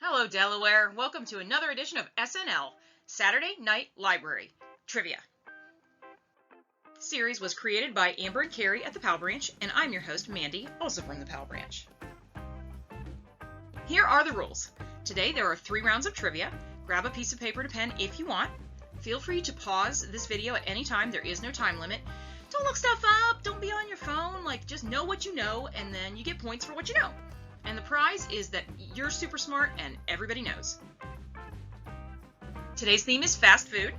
Hello, Delaware. Welcome to another edition of SNL, Saturday Night Library Trivia. Series was created by Amber and Carrie at the Pal Branch, and I'm your host, Mandy, also from the Pal Branch. Here are the rules. Today there are 3 rounds of trivia. Grab a piece of paper and pen if you want. Feel free to pause this video at any time. There is no time limit. Don't look stuff up. Don't be on your phone. Just know what you know, and then you get points for what you know. And the prize is that you're super smart and everybody knows. Today's theme is fast food.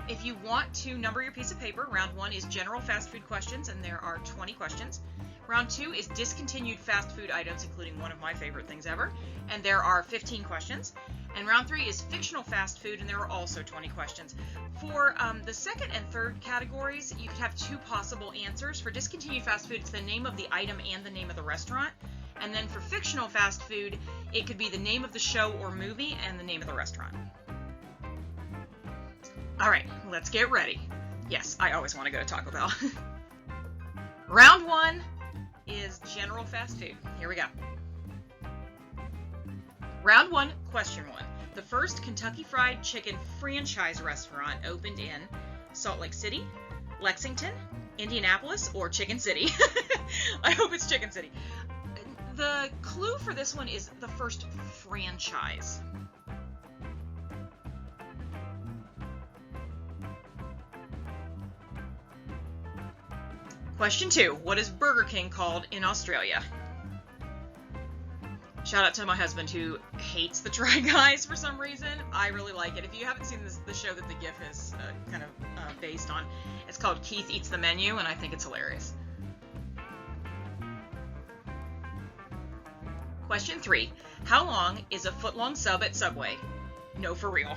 If you want to number your piece of paper, round 1 is general fast food questions, and there are 20 questions. Round 2 is discontinued fast food items, including one of my favorite things ever, and there are 15 questions. And round 3 is fictional fast food, and there are also 20 questions. For the second and third categories, you could have 2 possible answers. For discontinued fast food, it's the name of the item and the name of the restaurant. And then for fictional fast food, it could be the name of the show or movie and the name of the restaurant. All right, let's get ready. Yes, I always want to go to Taco Bell. Round 1 is general fast food. Here we go. Round 1, question 1. The first Kentucky Fried Chicken franchise restaurant opened in Salt Lake City, Lexington, Indianapolis, or Chicken City. I hope it's Chicken City. The clue for this one is the first franchise. Question 2. What is Burger King called in Australia? Shout out to my husband who hates the Try Guys for some reason. I really like it. If you haven't seen the show that the GIF is kind of based on, it's called Keith Eats the Menu, and I think it's hilarious. Question 3. How long is a foot-long sub at Subway? No, for real.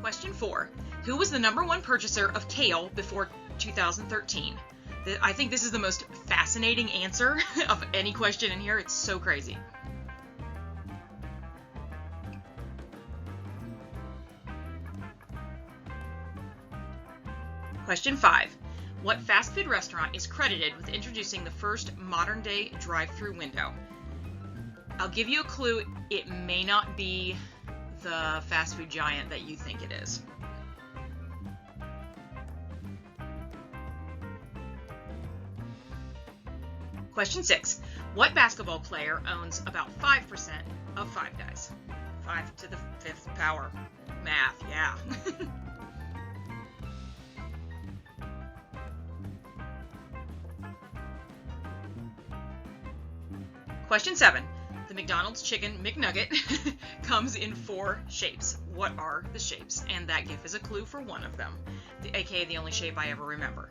Question 4. Who was the #1 purchaser of kale before 2013? I think this is the most fascinating answer of any question in here. It's so crazy. Question 5. What fast food restaurant is credited with introducing the first modern-day drive-through window? I'll give you a clue. It may not be the fast food giant that you think it is. Question 6. What basketball player owns about 5% of Five Guys? 5 to the 5th power. Math, yeah. Question 7. The McDonald's Chicken McNugget comes in 4 shapes. What are the shapes? And that GIF is a clue for one of them, aka the only shape I ever remember.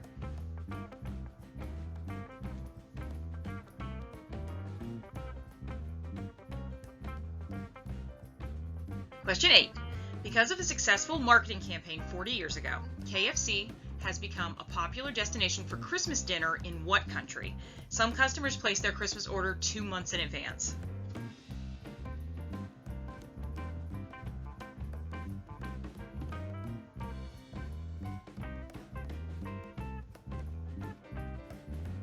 Question 8. Because of a successful marketing campaign 40 years ago, KFC has become a popular destination for Christmas dinner in what country? Some customers place their Christmas order 2 months in advance.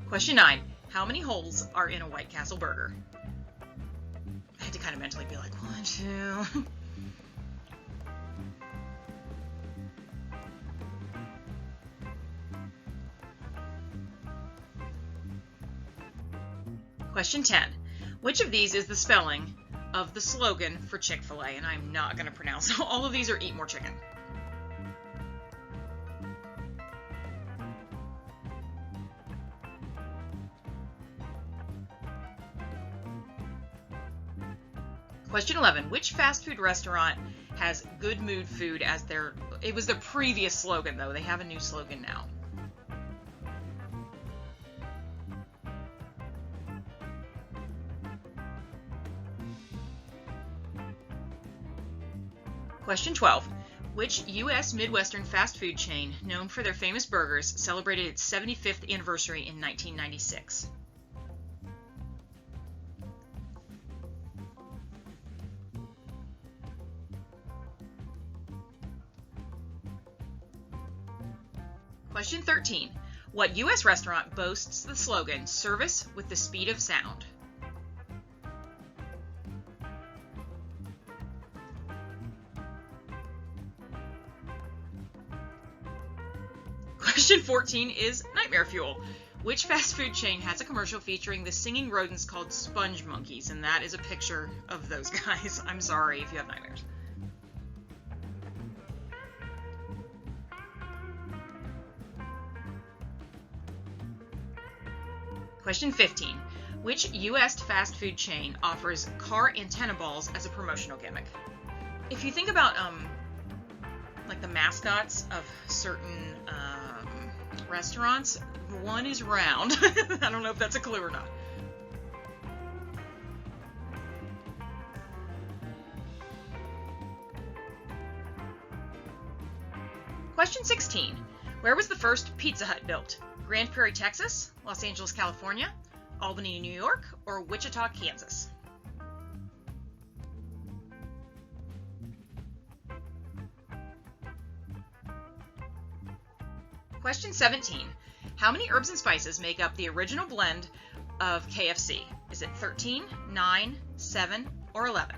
Question 9. How many holes are in a White Castle burger? I had to kind of mentally be like, 1, 2... Question 10. Which of these is the spelling of the slogan for Chick-fil-A? And I'm not going to pronounce all of these are Eat More Chicken. Question 11. Which fast food restaurant has Good Mood Food as their... It was their previous slogan, though. They have a new slogan now. Question 12. Which U.S. Midwestern fast food chain, known for their famous burgers, celebrated its 75th anniversary in 1996? Question 13. What U.S. restaurant boasts the slogan, "Service with the speed of sound"? Question 14 is nightmare fuel. Which fast food chain has a commercial featuring the singing rodents called sponge monkeys? And that is a picture of those guys. I'm sorry if you have nightmares. Question 15. Which U.S. fast food chain offers car antenna balls as a promotional gimmick? If you think about like the mascots of certain restaurants, one is round. I don't know if that's a clue or not. Question 16. Where was the first Pizza Hut built? Grand Prairie, Texas, Los Angeles, California, Albany, New York, or Wichita, Kansas? Question 17. How many herbs and spices make up the original blend of KFC? Is it 13, 9, 7, or 11?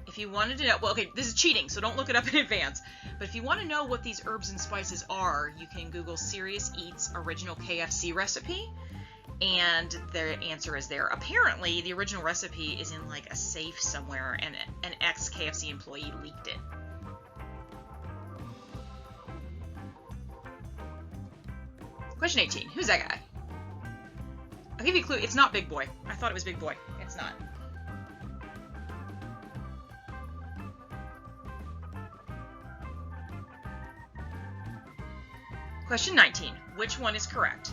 If you wanted to know, well, okay, this is cheating, so don't look it up in advance. But if you want to know what these herbs and spices are, you can Google Serious Eats original KFC recipe, and the answer is there. Apparently, the original recipe is in like a safe somewhere, and an ex-KFC employee leaked it. Question 18. Who's that guy? I'll give you a clue. It's not Big Boy. I thought it was Big Boy. It's not. Question 19. Which one is correct?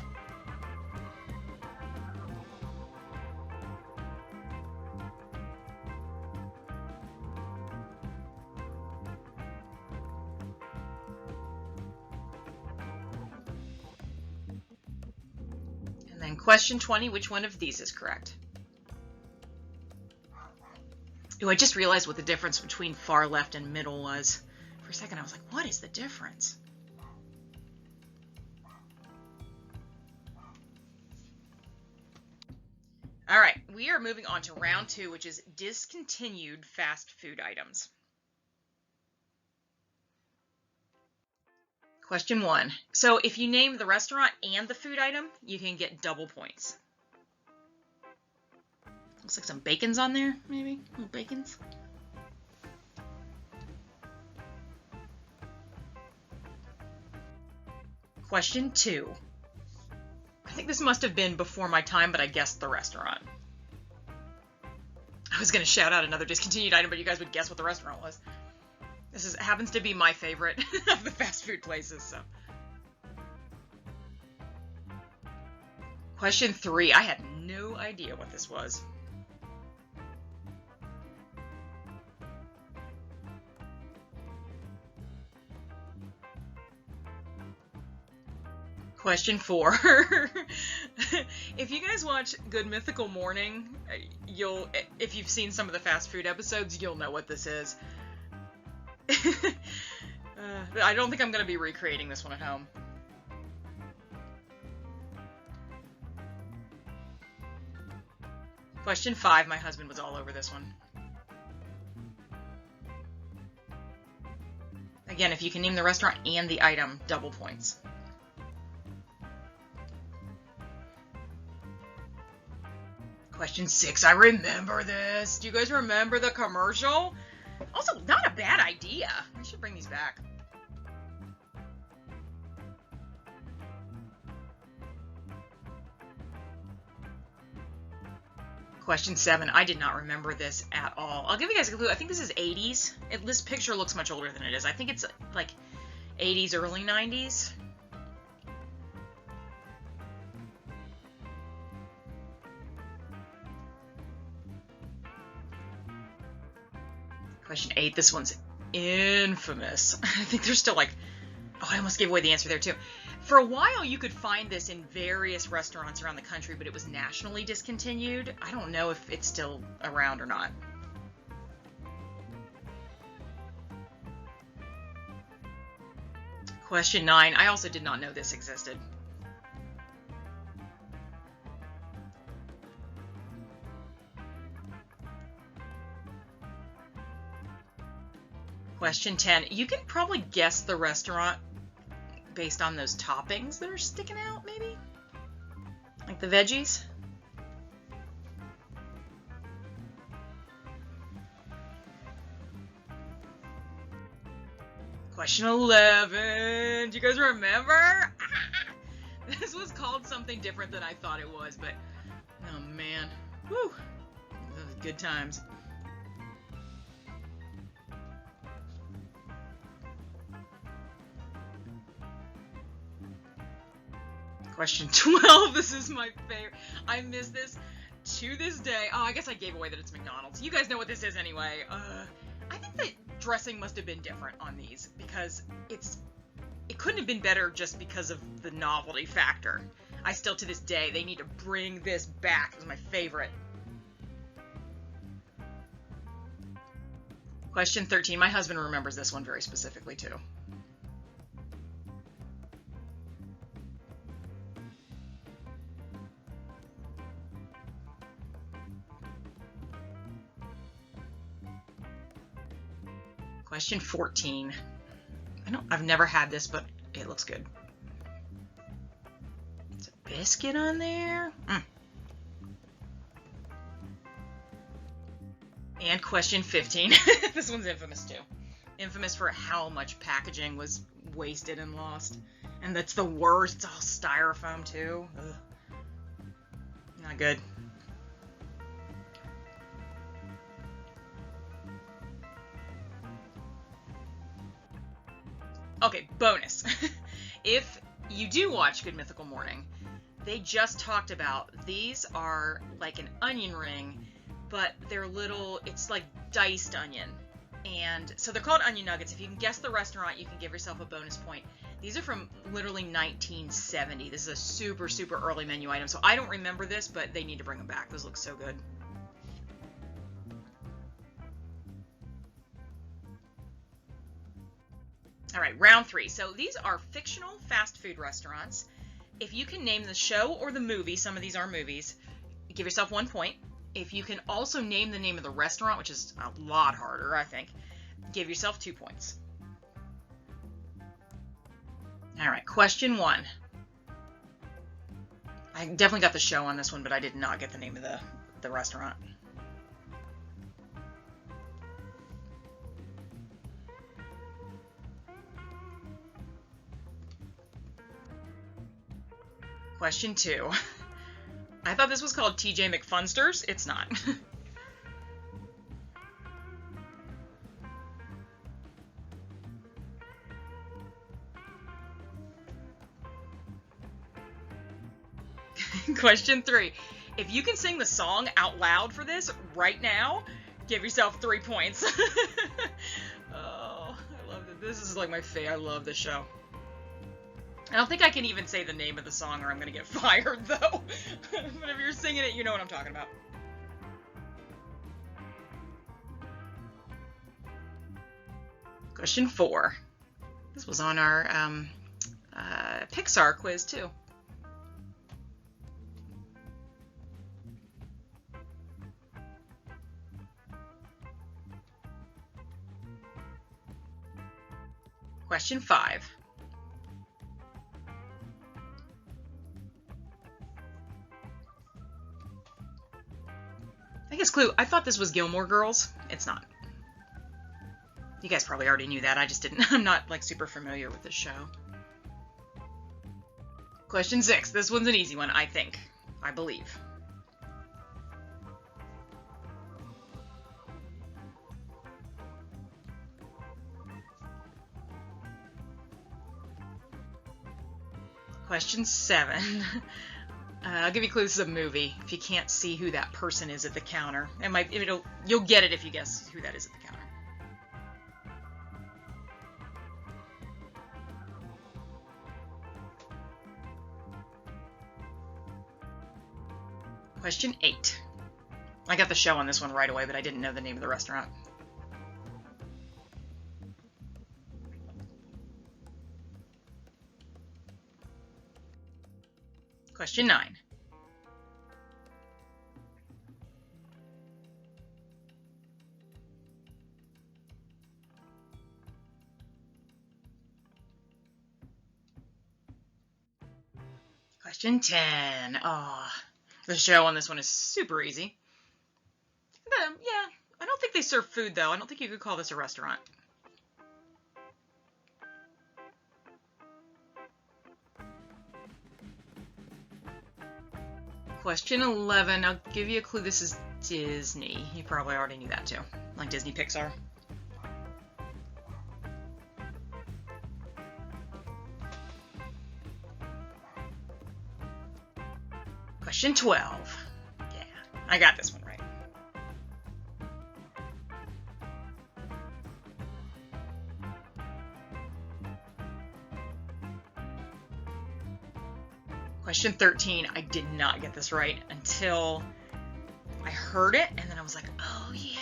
And then question 20. Which one of these is correct? Ooh, I just realized what the difference between far left and middle was. For a second, I was like, what is the difference? All right, we are moving on to round 2, which is discontinued fast food items. Question 1. So if you name the restaurant and the food item, you can get double points. Looks like some bacons on there, maybe? Little bacons. Question 2. I think this must have been before my time, but I guessed the restaurant. I was going to shout out another discontinued item, but you guys would guess what the restaurant was. This happens to be my favorite of the fast food places, so. Question 3. I had no idea what this was. Question 4. If you guys watch Good Mythical Morning, if you've seen some of the fast food episodes, you'll know what this is. I don't think I'm going to be recreating this one at home. Question 5. My husband was all over this one. Again, if you can name the restaurant and the item, double points. Question 6. I remember this. Do you guys remember the commercial? Also, not a bad idea. I should bring these back. Question 7. I did not remember this at all. I'll give you guys a clue. I think this is 80s. This picture looks much older than it is. I think it's like 80s, early 90s. Question 8. This one's infamous. I think there's still like... Oh, I almost gave away the answer there too. For a while, you could find this in various restaurants around the country, but it was nationally discontinued. I don't know if it's still around or not. Question 9. I also did not know this existed. Question 10. You can probably guess the restaurant based on those toppings that are sticking out, maybe? Like the veggies? Question 11. Do you guys remember? This was called something different than I thought it was, but oh man. Whew. Those good times. Question 12. This is my favorite. I miss this to this day. Oh, I guess I gave away that it's McDonald's. You guys know what this is anyway. I think the dressing must have been different on these because it couldn't have been better just because of the novelty factor. I still, to this day, they need to bring this back. It was my favorite. Question 13. My husband remembers this one very specifically, too. Question 14. I've never had this, but it looks good. It's a biscuit on there. And question 15. This one's infamous too. Infamous for how much packaging was wasted and lost. And that's the worst. It's all styrofoam too. Ugh. Not good. Okay, bonus. If you do watch Good Mythical Morning, they just talked about these are like an onion ring, but they're little, it's like diced onion. And so they're called onion nuggets. If you can guess the restaurant, you can give yourself a bonus point. These are from literally 1970. This is a super, super early menu item. So I don't remember this, but they need to bring them back. Those look so good. All right, round 3. So these are fictional fast food restaurants. If you can name the show or the movie, some of these are movies, give yourself 1 point. If you can also name the name of the restaurant, which is a lot harder, I think, give yourself 2 points. All right, question 1. I definitely got the show on this one, but I did not get the name of the restaurant. Question 2. I thought this was called TJ McFunsters. It's not. Question 3. If you can sing the song out loud for this right now, give yourself 3 points. Oh, I love it. This is like my favorite. I love this show. I don't think I can even say the name of the song or I'm going to get fired, though. But if you're singing it, you know what I'm talking about. Question 4. This was on our Pixar quiz, too. Question 5. I guess clue. I thought this was Gilmore Girls. It's not. You guys probably already knew that. I just didn't. I'm not like super familiar with this show. Question 6. This one's an easy one, I think. I believe. Question 7. I'll give you a clue. This is a movie. If you can't see who that person is at the counter, you'll get it if you guess who that is at the counter. Question 8. I got the show on this one right away, but I didn't know the name of the restaurant. Question 9. Question 10. Oh, the show on this one is super easy. Yeah, I don't think they serve food, though. I don't think you could call this a restaurant. Question 11. I'll give you a clue. This is Disney. You probably already knew that, too. Like Disney Pixar. Question 12. Yeah, I got this one right. Question 13. I did not get this right until I heard it, and then I was like, oh yeah.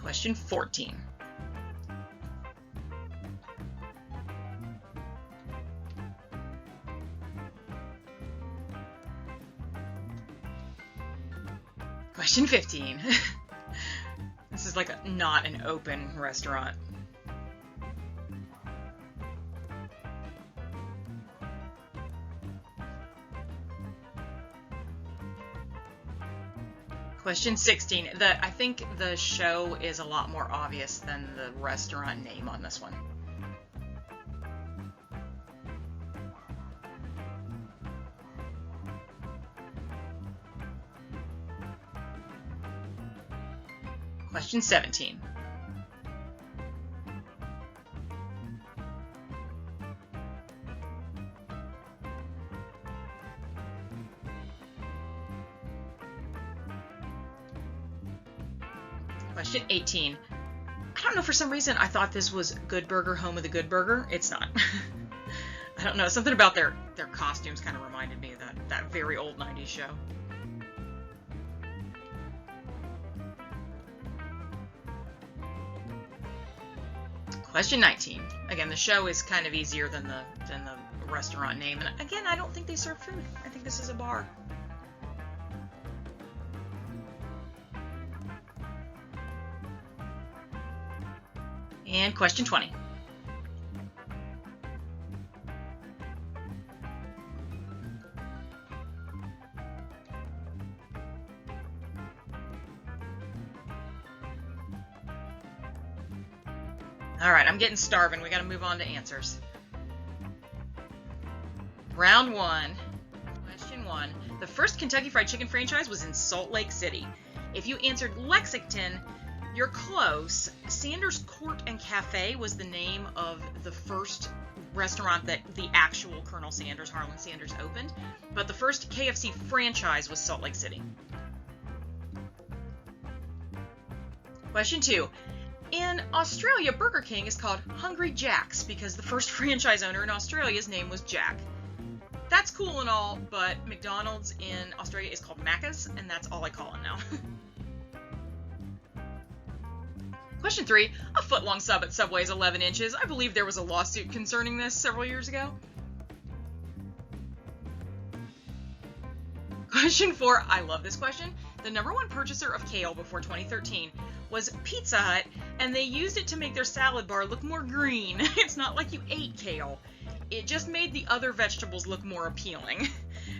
Question 14. Question 15. This is like not an open restaurant. Question 16. I think the show is a lot more obvious than the restaurant name on this one. Question 17. Question 18. I don't know, for some reason I thought this was Good Burger, Home of the Good Burger. It's not. I don't know, something about their costumes kind of reminded me of that very old 90s show. Question 19. Again, the show is kind of easier than the restaurant name. And again, I don't think they serve food. I think this is a bar. And question 20. All right, I'm getting starving. We got to move on to answers. Round 1. Question 1. The first Kentucky Fried Chicken franchise was in Salt Lake City. If you answered Lexington, you're close. Sanders Court and Cafe was the name of the first restaurant that the actual Colonel Sanders, Harlan Sanders, opened. But the first KFC franchise was Salt Lake City. Question 2. In Australia, Burger King is called Hungry Jack's because the first franchise owner in Australia's name was Jack. That's cool and all, but McDonald's in Australia is called Macca's, and that's all I call it now. Question 3. A foot-long sub at Subway is 11 inches. I believe there was a lawsuit concerning this several years ago. Question 4. I love this question. The #1 purchaser of kale before 2013 was Pizza Hut, and they used it to make their salad bar look more green. It's not like you ate kale. It just made the other vegetables look more appealing.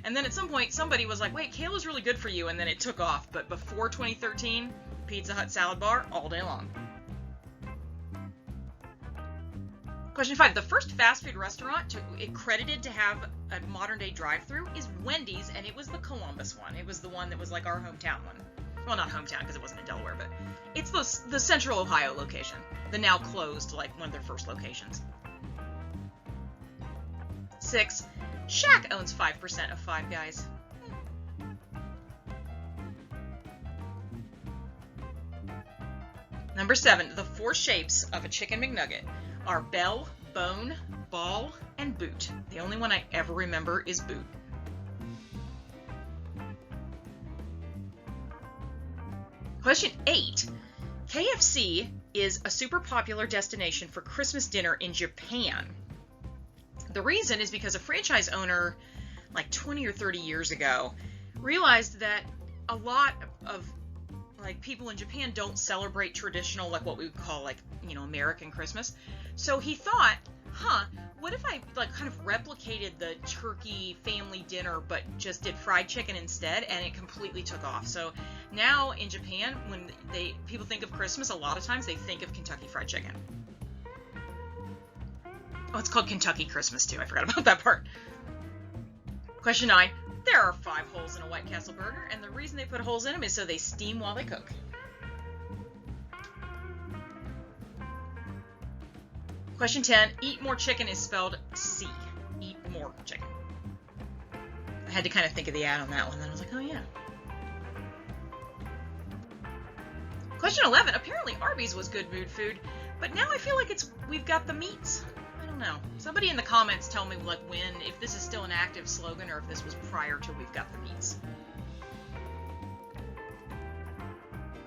And then at some point, somebody was like, wait, kale is really good for you, and then it took off. But before 2013, Pizza Hut salad bar all day long. Question 5. The first fast food restaurant credited to have a modern-day drive-thru is Wendy's, and it was the Columbus one. It was the one that was like our hometown one. Well, not hometown because it wasn't in Delaware, but it's the Central Ohio location. The now closed, like one of their first locations. 6. Shaq owns 5% of Five Guys. Number 7. The 4 shapes of a Chicken McNugget are bell, bone, ball, and boot. The only one I ever remember is boot. Question 8. KFC is a super popular destination for Christmas dinner in Japan. The reason is because a franchise owner, like 20 or 30 years ago, realized that a lot of like people in Japan don't celebrate traditional, like what we would call like, you know, American Christmas. So he thought, what if I like kind of replicated the turkey family dinner but just did fried chicken instead, and it completely took off. So now in Japan, when people think of Christmas, a lot of times they think of Kentucky Fried Chicken. Oh, it's called Kentucky Christmas too. I forgot about that part. Question 9. There are 5 holes in a White Castle burger, and the reason they put holes in them is so they steam while they cook. Question 10. Eat more chicken is spelled C. Eat more chicken. I had to kind of think of the ad on that one, then I was like, oh yeah. Question 11. Apparently Arby's was good mood food, but now I feel like we've got the meats. I don't know. Somebody in the comments tell me like if this is still an active slogan or if this was prior to we've got the meats.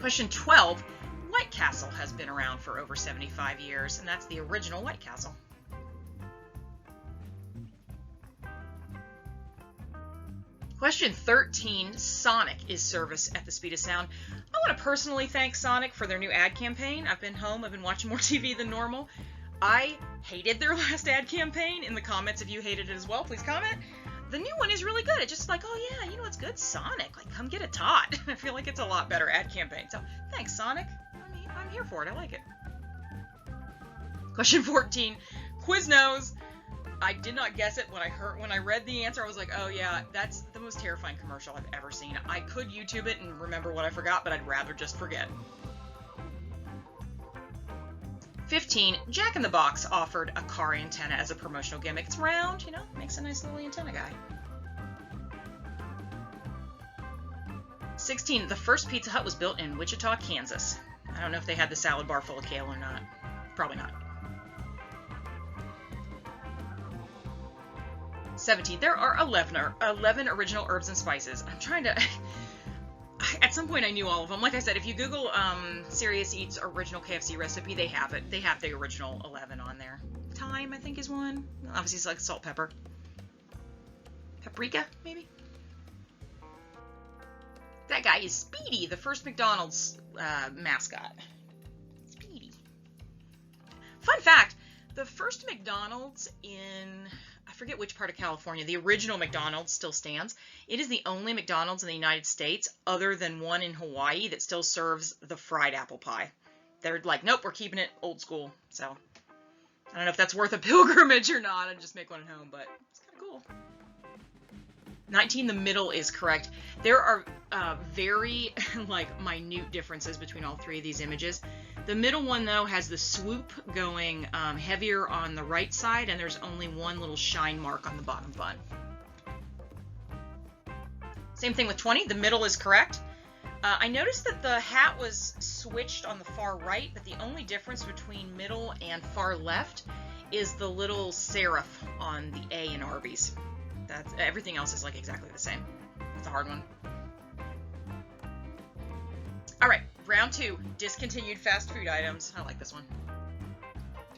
Question 12. White Castle has been around for over 75 years, and that's the original White Castle. Question 13. Sonic is service at the speed of sound. I want to personally thank Sonic for their new ad campaign. I've been home. I've been watching more TV than normal. I hated their last ad campaign. In the comments, if you hated it as well, please comment. The new one is really good. It's just like, oh yeah, you know what's good? Sonic. Like, come get a tot. I feel like it's a lot better ad campaign. So, thanks, Sonic. I mean, I'm here for it. I like it. Question 14. Quiznos. I did not guess it when I read the answer. I was like, oh yeah, that's the most terrifying commercial I've ever seen. I could YouTube it and remember what I forgot, but I'd rather just forget. 15. Jack in the Box offered a car antenna as a promotional gimmick. It's round, you know, makes a nice little antenna guy. 16. The first Pizza Hut was built in Wichita, Kansas. I don't know if they had the salad bar full of kale or not. Probably not. 17. There are 11 original herbs and spices. I'm trying to... At some point I knew all of them. Like I said, if you Google Serious Eats original KFC recipe, they have it. They have the original 11 on there. Thyme, I think, is one. Obviously, it's like salt, pepper. Paprika, maybe? That guy is Speedy, the first McDonald's mascot. Speedy. Fun fact, the first McDonald's in... I forget which part of California, the original McDonald's still stands. It is the only McDonald's in the United States, other than one in Hawaii, that still serves the fried apple pie. They're like, nope, we're keeping it old school. So, I don't know if that's worth a pilgrimage or not. I'd just make one at home, but it's kind of cool. 19, the middle is correct. There are very, minute differences between all 3 of these images. The middle one, though, has the swoop going heavier on the right side, and there's only one little shine mark on the bottom bun. Same thing with 20. The middle is correct. I noticed that the hat was switched on the far right, but the only difference between middle and far left is the little serif on the A in Arby's. Everything else is exactly the same. It's a hard one. All right, round 2, discontinued fast food items. I like this one.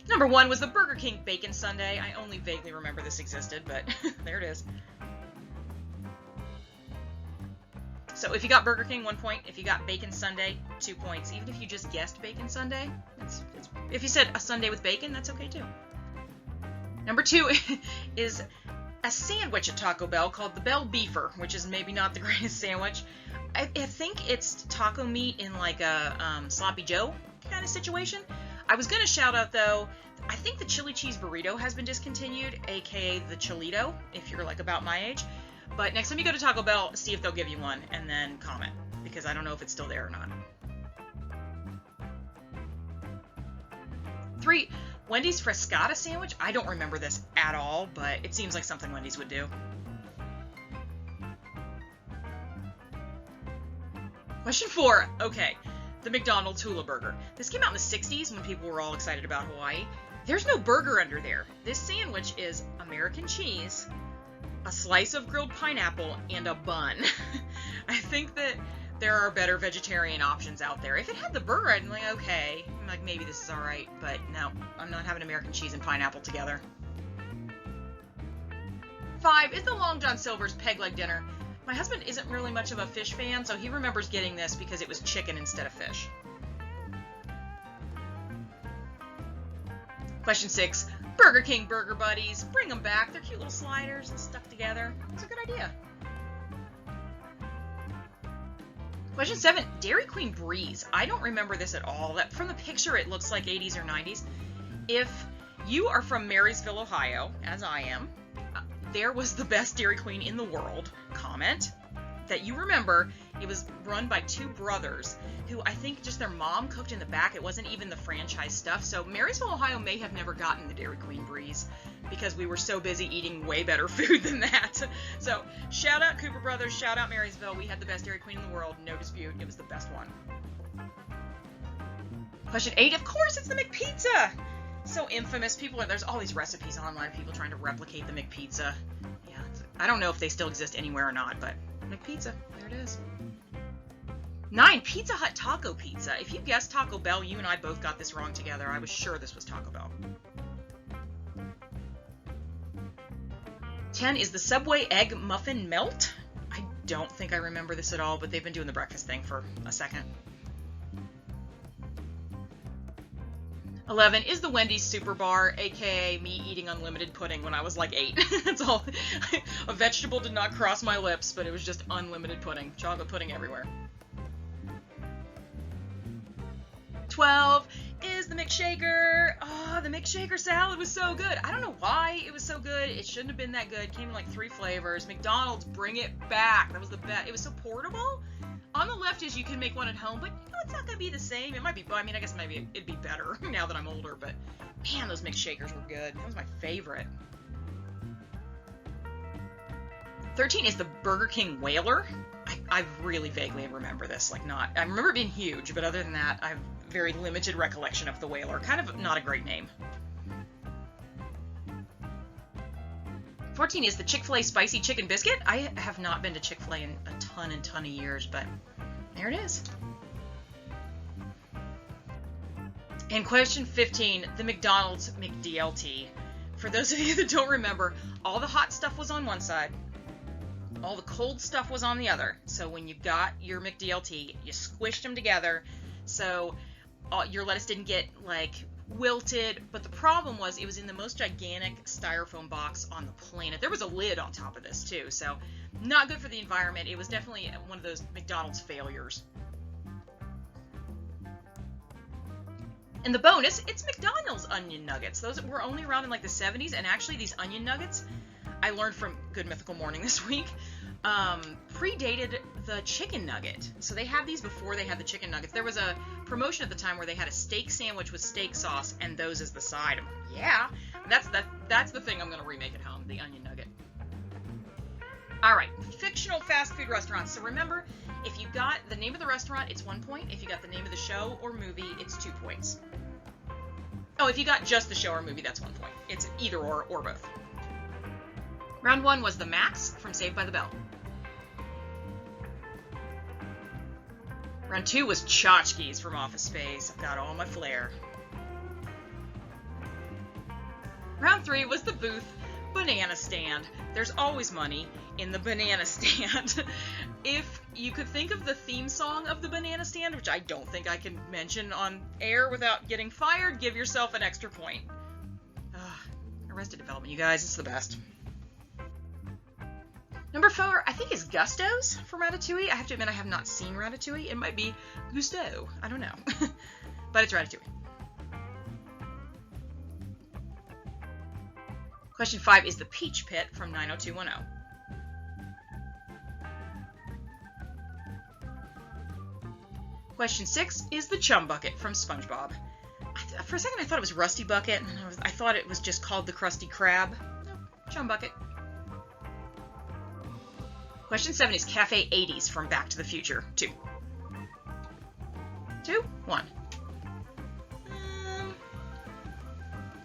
Number 1 was the Burger King Bacon Sundae. I only vaguely remember this existed, but there it is. So if you got Burger King, 1 point. If you got Bacon Sundae, 2 points. Even if you just guessed Bacon Sundae, if you said a sundae with bacon, that's okay too. Number 2 is a sandwich at Taco Bell called the Bell Beefer, which is maybe not the greatest sandwich. I think it's taco meat in a Sloppy Joe kind of situation. I was going to shout out, though, I think the chili cheese burrito has been discontinued, aka the Chilito, if you're about my age. But next time you go to Taco Bell, see if they'll give you one, and then comment, because I don't know if it's still there or not. 3, Wendy's Frescata sandwich. I don't remember this at all, but it seems like something Wendy's would do. Question 4. Okay, the McDonald's Hula Burger. This came out in the 60s when people were all excited about Hawaii. There's no burger under there. This sandwich is American cheese, a slice of grilled pineapple, and a bun. I think that there are better vegetarian options out there. If it had the burger, I'd be like, okay, maybe this is all right, but no, I'm not having American cheese and pineapple together. 5 is the Long John Silver's Peg Leg Dinner. My husband isn't really much of a fish fan, so he remembers getting this because it was chicken instead of fish. Question 6. Burger King Burger Buddies. Bring them back. They're cute little sliders and stuck together. It's a good idea. Question 7. Dairy Queen Breeze. I don't remember this at all. From the picture, it looks like 80s or 90s. If you are from Marysville, Ohio, as I am, there was the best Dairy Queen in the world. Comment that you remember. It was run by two brothers who I think just their mom cooked in the back. It wasn't even the franchise stuff. So Marysville, Ohio may have never gotten the Dairy Queen Breeze because we were so busy eating way better food than that. So shout out Cooper Brothers, shout out Marysville. We had the best Dairy Queen in the world, no dispute. It was the best one. Question 8, of course, it's the McPizza. So infamous. There's all these recipes online, people trying to replicate the McPizza. Yeah, I don't know if they still exist anywhere or not, but McPizza, there it is. 9, Pizza Hut Taco Pizza. If you guessed Taco Bell, you and I both got this wrong together. I was sure this was Taco Bell. 10 is the Subway Egg Muffin Melt. I don't think I remember this at all, but they've been doing the breakfast thing for a second. 11 is the Wendy's Super Bar, aka me eating unlimited pudding when I was like 8. That's all. A vegetable did not cross my lips, but it was just unlimited pudding. Chocolate pudding everywhere. 12 is the McShaker. Oh, the McShaker salad was so good. I don't know why it was so good. It shouldn't have been that good. It came in like 3 flavors. McDonald's, bring it back. That was the best. It was so portable. On the left is you can make one at home, but you know, it's not going to be the same. It might be, I mean, I guess maybe it'd be better now that I'm older, but man, those McShakers were good. That was my favorite. 13 is the Burger King Whaler. I really vaguely remember this, I remember it being huge, but other than that, I have very limited recollection of the Whaler. Kind of not a great name. 14 is the Chick-fil-A Spicy Chicken Biscuit. I have not been to Chick-fil-A in a ton of years, but there it is. And question 15, the McDonald's McDLT. For those of you that don't remember, all the hot stuff was on one side, all the cold stuff was on the other. So when you got your McDLT, you squished them together so your lettuce didn't get wilted, but the problem was it was in the most gigantic styrofoam box on the planet. There was a lid on top of this too, so not good for the environment. It was definitely one of those McDonald's failures. And the bonus, it's McDonald's onion nuggets. Those were only around in the 70s, and actually these onion nuggets, I learned from Good Mythical Morning this week, predated the chicken nugget. So they had these before they had the chicken nuggets. There was a promotion at the time where they had a steak sandwich with steak sauce and those as the side. Yeah, that's the thing I'm going to remake at home, the onion nugget. All right, fictional fast food restaurants. So remember, if you got the name of the restaurant, it's 1 point. If you got the name of the show or movie, it's 2 points. Oh, if you got just the show or movie, that's 1 point. It's either or both. Round 1 was the Max from Saved by the Bell. Round 2 was Tchotchkes from Office Space. I've got all my flair. Round 3 was the Booth Banana Stand. There's always money in the banana stand. If you could think of the theme song of the banana stand, which I don't think I can mention on air without getting fired, give yourself an extra point. Arrested Development, you guys, it's the best. Number 4, I think, is Gusto's from Ratatouille. I have to admit I have not seen Ratatouille. It might be Gusto. I don't know. But it's Ratatouille. Question 5 is the Peach Pit from 90210. Question 6 is the Chum Bucket from SpongeBob. For a second I thought it was Rusty Bucket, and I thought it was just called the Krusty Krab. No, Chum Bucket. Question 7 is Cafe 80s from Back to the Future. 2. 2? 1.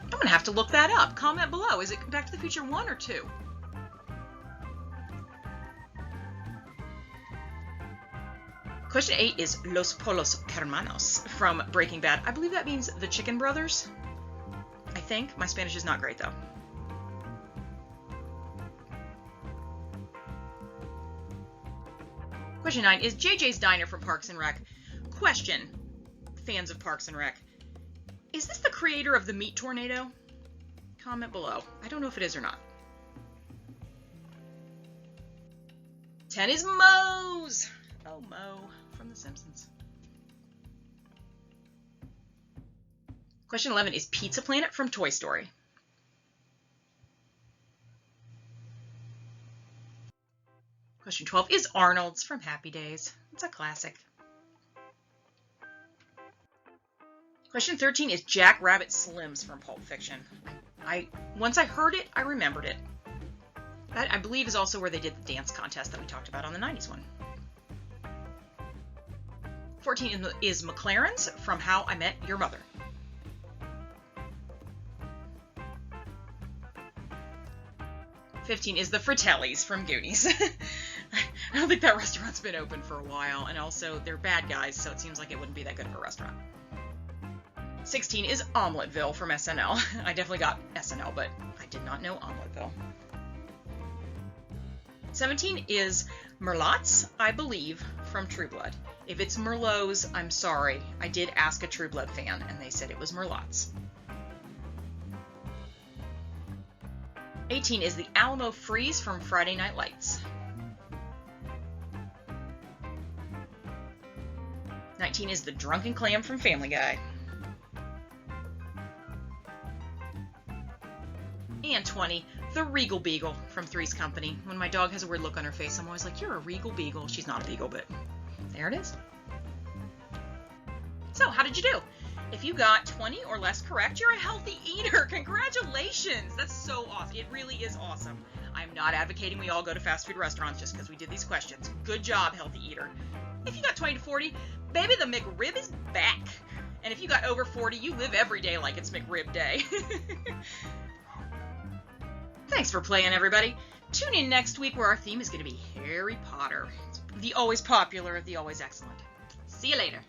I'm going to have to look that up. Comment below. Is it Back to the Future 1 or 2? Question 8 is Los Polos Hermanos from Breaking Bad. I believe that means the Chicken Brothers. I think. My Spanish is not great, though. Question 9 is JJ's Diner from Parks and Rec. Question, fans of Parks and Rec. Is this the creator of the Meat Tornado? Comment below. I don't know if it is or not. 10 is Moe's. Oh, Moe from The Simpsons. Question 11 is Pizza Planet from Toy Story. Question 12 is Arnold's from Happy Days. It's a classic. Question 13 is Jack Rabbit Slims from Pulp Fiction. Once I heard it, I remembered it. That, I believe, is also where they did the dance contest that we talked about on the 90s one. 14 is McLaren's from How I Met Your Mother. 15 is the Fratellis from Goonies. I don't think that restaurant's been open for a while, and also they're bad guys, so it seems like it wouldn't be that good of a restaurant. 16 is Omeleteville from SNL. I definitely got SNL, but I did not know Omeleteville. 17 is Merlot's, I believe, from True Blood. If it's Merlot's, I'm sorry. I did ask a True Blood fan, and they said it was Merlot's. 18 is the Alamo Freeze from Friday Night Lights. 19 is the Drunken Clam from Family Guy. And 20, the Regal Beagle from Three's Company. When my dog has a weird look on her face, I'm always like, you're a Regal Beagle. She's not a beagle, but there it is. So, how did you do? If you got 20 or less correct, you're a healthy eater. Congratulations! That's so awesome. It really is awesome. I'm not advocating we all go to fast food restaurants just because we did these questions. Good job, healthy eater. If you got 20 to 40, baby, the McRib is back. And if you got over 40, you live every day like it's McRib Day. Thanks for playing, everybody. Tune in next week where our theme is going to be Harry Potter. It's the always popular, the always excellent. See you later.